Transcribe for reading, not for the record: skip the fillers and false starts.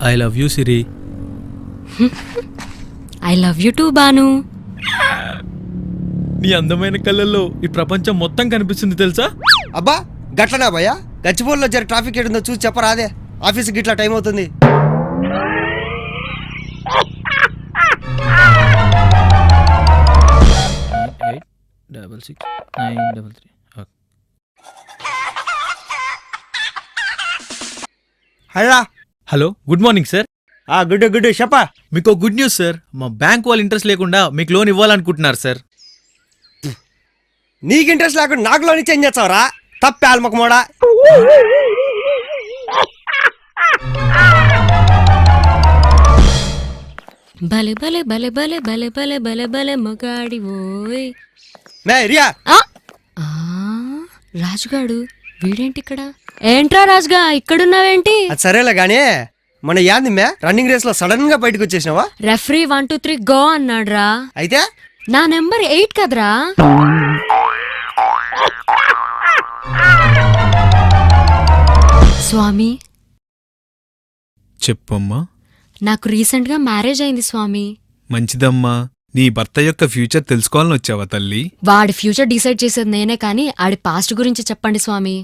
I love you Siri. I love you too Banu. నీ అందమైన కళ్ళల్లో ఈ ప్రపంచం మొత్తం కనిపిస్తుంది తెలుసా? అబ్బా గట్లనా భయ్యా? గచ్చిబోల్లో జర ట్రాఫిక్ ఏడుందో చూసి చెప్పరాదే, ఆఫీస్కి ఇట్లా టైం అవుతుంది. Hello hello, good morning sir. Good good చెప్పా. మీకు గుడ్ న్యూస్ సార్. మా బ్యాంక్ వాళ్ళు ఇంట్రెస్ట్ లేకుండా మీకు లోన్ ఇవ్వాలనుకుంటున్నారు సార్. నీకు ఇంట్రెస్ట్ లేకుండా నాకు లోన్ ఇచ్చి ఏం చేస్తావురా? తప్పే ఆల్మకమోడా. భలే భలే భలే భలే భలే భలే భలే భలే మగాడి ఓయ్. మే రియా, రాజుగాడు వీడేంటి ఇక్కడ? ఏంట్రా రాజుగా ఇక్కడున్నావేంటి? అది సరేలే గానీ మన యాంది మే రన్నింగ్ రేస్ లో సడన్ గా బయటకు వచ్చేసినావా? Referee 1 2 3 go అన్నాడ్రా. అయితే నా నెంబర్ 8 కదరా. స్వామి, చెప్పమ్మా. నాకు రీసెంట్ గా మ్యారేజ్ అయింది స్వామి. మంచిదమ్మా. నీ భర్త యొక్క ఫ్యూచర్ తెలుసుకోవాలని వచ్చావా తల్లి? వాడి ఫ్యూచర్ డిసైడ్ చేసేది నేనే, కానీ ఆడి పాస్ట్ గురించి చెప్పండి స్వామి.